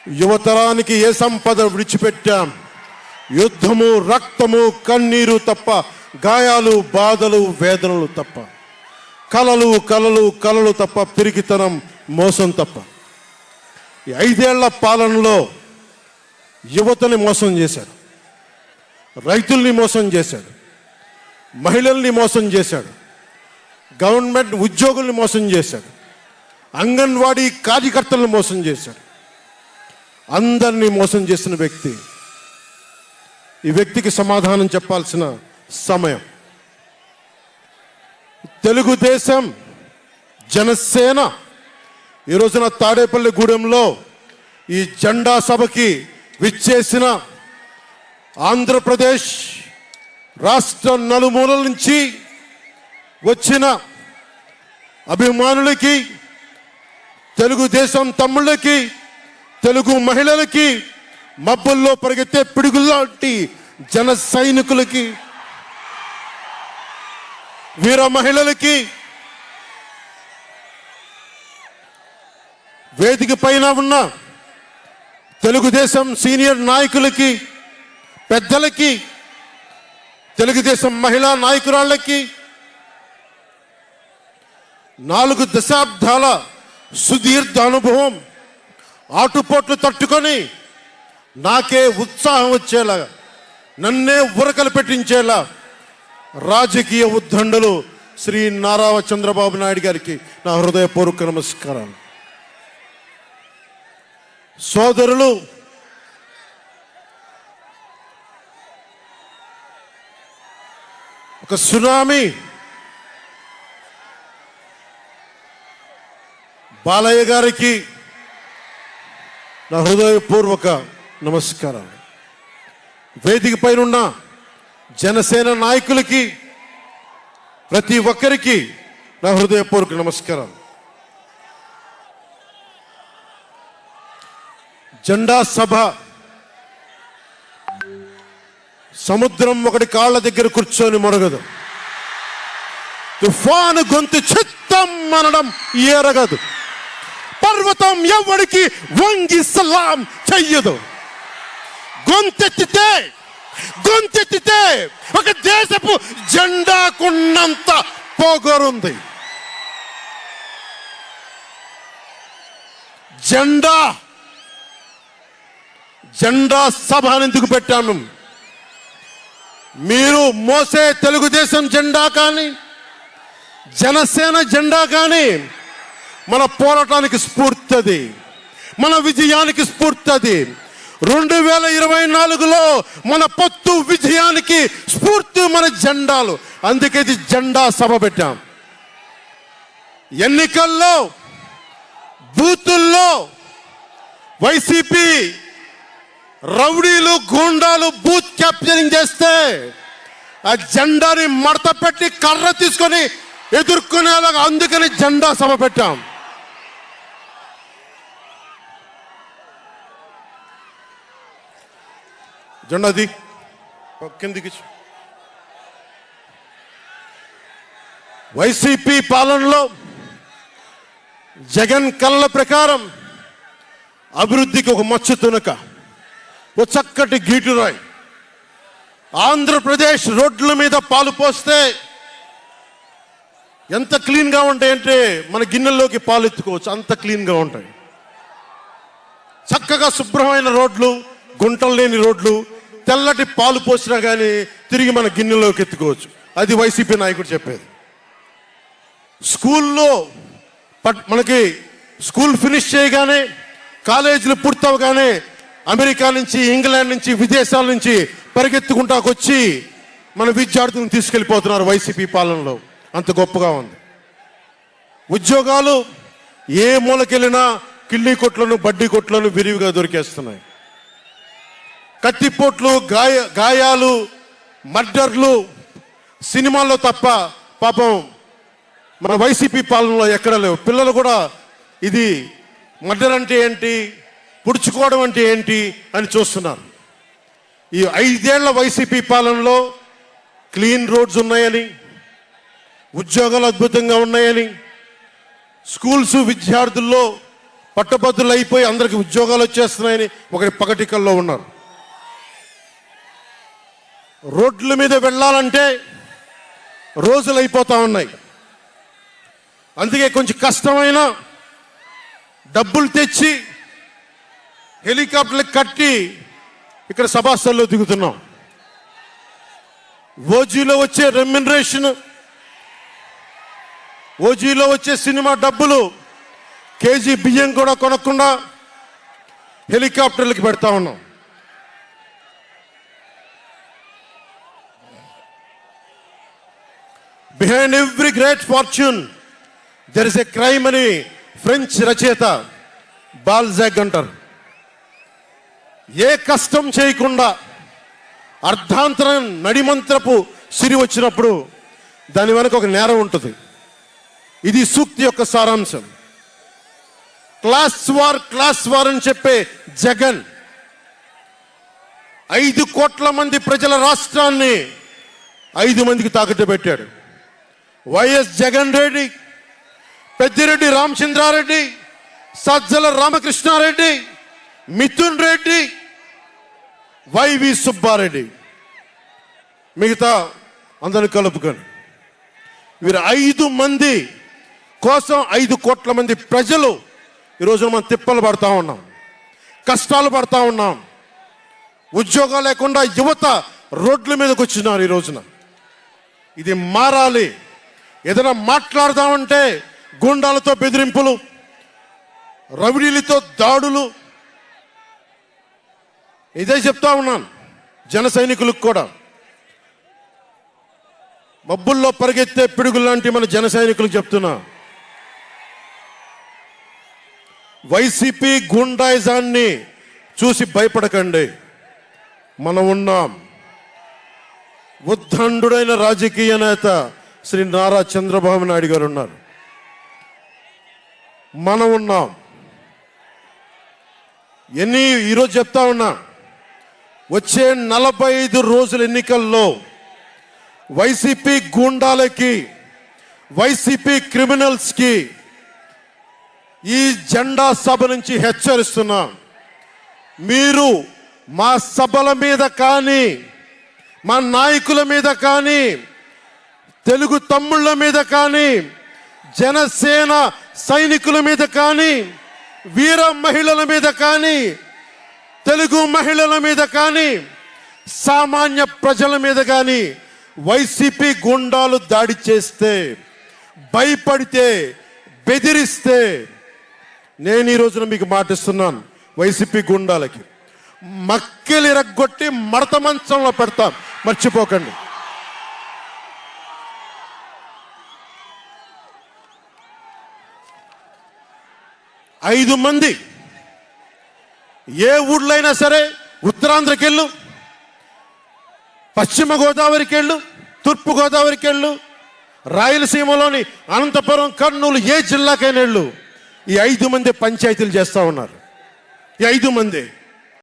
యువతరానికి ఏ సంపద విడిచిపెట్టాం? యుద్ధము, రక్తము, కన్నీరు తప్ప, గాయాలు, బాధలు, వేదనలు తప్ప, కలలు కలలు కలలు తప్ప, పిరికితనం, మోసం తప్ప. ఈ 5 ఏళ్ల పాలనలో యువతని మోసం చేశాడు, రైతుల్ని మోసం చేశాడు, మహిళల్ని మోసం చేశాడు, గవర్నమెంట్ ఉద్యోగుల్ని మోసం చేశాడు, అంగన్వాడీ కార్యకర్తలను మోసం చేశాడు. అందరినీ మోసం చేసిన వ్యక్తి. ఈ వ్యక్తికి సమాధానం చెప్పాల్సిన సమయం. తెలుగుదేశం, జనసేన ఈ రోజున తాడేపల్లిగూడెంలో ఈ జెండా సభకి విచ్చేసిన ఆంధ్రప్రదేశ్ రాష్ట్ర నలుమూలల నుంచి వచ్చిన అభిమానులకి, తెలుగుదేశం తమ్ముళ్ళకి, తెలుగు మహిళలకి, మబ్బుల్లో పరిగెత్తే పిడుగుల్లాంటి జన సైనికులకి, వీర మహిళలకి, వేదిక పైన ఉన్న తెలుగుదేశం సీనియర్ నాయకులకి, పెద్దలకి, తెలుగుదేశం మహిళా నాయకురాళ్ళకి, 4 దశాబ్దాల సుదీర్ఘ అనుభవం, ఆటుపోట్లు తట్టుకొని నాకే ఉత్సాహం వచ్చేలా, నన్నే ఉరకలు పెట్టించేలా రాజకీయ ఉద్దండలు శ్రీ నారా చంద్రబాబు నాయుడు గారికి నా హృదయపూర్వక నమస్కారాలు. సోదరులు, ఒక సునామీ బాలయ్య గారికి నా హృదయపూర్వక నమస్కారాలు. వేదిక పైన జనసేన నాయకులకి, ప్రతి ఒక్కరికి నా హృదయపూర్వక నమస్కారాలు. జెండా సభ సముద్రం ఒకటి కాళ్ళ దగ్గర కూర్చొని మొరగదు, తుఫాను గొంతు చిత్తం అనడం ఎరగదు, పర్వతం ఎవరికి వంగి సలాం చెయ్యదు. గొంతెత్తితే ఒక దేశపు జెండాకున్నంత పొగరుంది. జెండా సభ ఎందుకు పెట్టాను? మీరు మోసే తెలుగుదేశం జెండా కానీ, జనసేన జెండా కానీ మన పోరాటానికి స్ఫూర్తిది, మన విజయానికి స్ఫూర్తిది. 2024లో మన పొత్తు విజయానికి స్ఫూర్తి మన జెండాలు. అందుకే ఇది జెండా సభ పెట్టాం. ఎన్నికల్లో బూతుల్లో వైసీపీ రౌడీలు, గూండాలు బూత్ క్యాప్చరింగ్ చేస్తే ఆ జెండాని మడత పెట్టి కర్ర తీసుకొని ఎదుర్కొనేలాగా, అందుకని జెండా సభ పెట్టాం. జెండాది కిందికి. వైసీపీ పాలనలో జగన్ కళ్ళ ప్రకారం అభివృద్ధికి ఒక మచ్చు తునక, ఒక చక్కటి గీటురాయి. ఆంధ్రప్రదేశ్ రోడ్ల మీద పాలు పోస్తే ఎంత క్లీన్గా ఉంటాయంటే మన గిన్నెల్లోకి పాలు ఎత్తుకోవచ్చు, అంత క్లీన్గా ఉంటాయి. చక్కగా శుభ్రమైన రోడ్లు, గుంటలు లేని రోడ్లు, తెల్లటి పాలు పోసినా కానీ తిరిగి మన గిన్నెలోకి ఎత్తుకోవచ్చు. అది వైసీపీ నాయకుడు చెప్పేది. స్కూల్లో మనకి స్కూల్ ఫినిష్ చేయగానే, కాలేజీలు పూర్తవగానే అమెరికా నుంచి, ఇంగ్లాండ్ నుంచి, విదేశాల నుంచి పరిగెత్తుకుంటాకొచ్చి మన విద్యార్థులను తీసుకెళ్ళిపోతున్నారు వైసీపీ పాలనలో. అంత గొప్పగా ఉంది. ఉద్యోగాలు ఏ మూలకెళ్ళినా కిళ్ళీ కొట్లను, బడ్డీ కొట్లను విరివిగా దొరికేస్తున్నాయి. కత్తిపోట్లు, గాయాలు, మర్డర్లు సినిమాల్లో తప్ప పాపం మన వైసీపీ పాలనలో ఎక్కడ లేవు. పిల్లలు కూడా ఇది మర్డర్ అంటే ఏంటి, పుడుచుకోవడం అంటే ఏంటి అని చూస్తున్నారు. ఈ 5 ఏళ్ల వైసీపీ పాలనలో క్లీన్ రోడ్స్ ఉన్నాయని, ఉద్యోగాలు అద్భుతంగా ఉన్నాయని, స్కూల్స్ విద్యార్థుల్లో పట్టభద్రులు అయిపోయి అందరికి ఉద్యోగాలు వచ్చేస్తున్నాయని ఒకటి పగటికల్లో ఉన్నారు. రోడ్ల మీద వెళ్ళాలంటే రోజులు అయిపోతా ఉన్నాయి. అందుకే కొంచెం కష్టమైన డబ్బులు తెచ్చి హెలికాప్టర్లు కట్టి ఇక్కడ సభాస్థల్లో దిగుతున్నాం. ఓజీలో వచ్చే రెమ్యునరేషన్, ఓజీలో వచ్చే సినిమా డబ్బులు కేజీ బియ్యం కూడా కొనకుండా హెలికాప్టర్లకి పెడతా ఉన్నాం. Behind every great fortune there is a crime అని ఫ్రెంచ్ రచయిత బాల్జాక్ అంటారు. ఏ కష్టం చేయకుండా అర్ధాంతరం నడిమంత్రపు సిరి వచ్చినప్పుడు దాని వెనక ఒక నేరం ఉంటుంది. ఇది సూక్తి యొక్క సారాంశం. క్లాస్ వార్ అని చెప్పే జగన్ 5 కోట్ల మంది ప్రజల రాష్ట్రాన్ని 5 మందికి తాకట్టు పెట్టాడు. వైఎస్ జగన్ రెడ్డి, పెద్దిరెడ్డి రామచంద్రారెడ్డి, సజ్జల రామకృష్ణారెడ్డి, మిథున్ రెడ్డి, వైవి సుబ్బారెడ్డి, మిగతా అందరిని కలుపుకొని వీరు 5 మంది కోసం 5 కోట్ల మంది ప్రజలు ఈరోజు మనం తిప్పలు పడతా ఉన్నాం, కష్టాలు పడతా ఉన్నాం. ఉద్యోగాలు లేకుండా యువత రోడ్ల మీదకి వచ్చినారు ఈ రోజున. ఇది మారాలి. ఏదైనా మాట్లాడదామంటే గుండాలతో బెదిరింపులు, రౌడీలతో దాడులు. ఇదే చెప్తా ఉన్నాను జన సైనికులకు కూడా. మబ్బుల్లో పరిగెత్తే పిడుగులు లాంటి మన జన సైనికులకు చెప్తున్నా, వైసీపీ గుండాయిజాన్ని చూసి భయపడకండి. మనం ఉన్నాం. ఉద్దండుడైన రాజకీయ నేత శ్రీ నారా చంద్రబాబు నాయుడు గారు ఉన్నారు. మనం ఉన్నాం. ఈరోజు చెప్తా ఉన్నా, వచ్చే 45 రోజుల ఎన్నికల్లో వైసీపీ గూండాలకి, వైసీపీ క్రిమినల్స్కి ఈ జెండా సభ నుంచి హెచ్చరిస్తున్నా, మీరు మా సభల మీద కానీ, మా నాయకుల మీద కానీ, తెలుగు తమ్ముళ్ళ మీద కానీ, జనసేన సైనికుల మీద కానీ, వీర మహిళల మీద కానీ, తెలుగు మహిళల మీద కానీ, సామాన్య ప్రజల మీద కానీ వైసీపీ గుండాలు దాడి చేస్తే, భయపడితే, బెదిరిస్తే నేను ఈ రోజున మీకు మాటిస్తున్నాను, వైసీపీ గుండాలకి మక్కెలు ఇరగ్గొట్టి మడత మంచంలో పెడతాం, మర్చిపోకండి. ఐదు మంది ఏ ఊళ్ళో అయినా సరే, ఉత్తరాంధ్రకి వెళ్ళు, పశ్చిమ గోదావరికి వెళ్ళు, తూర్పు గోదావరికి వెళ్ళు, రాయలసీమలోని అనంతపురం, కర్నూలు, ఏ జిల్లాకైనా వెళ్ళు, ఈ 5 మంది పంచాయతీలు చేస్తూ ఉన్నారు. ఈ 5 మంది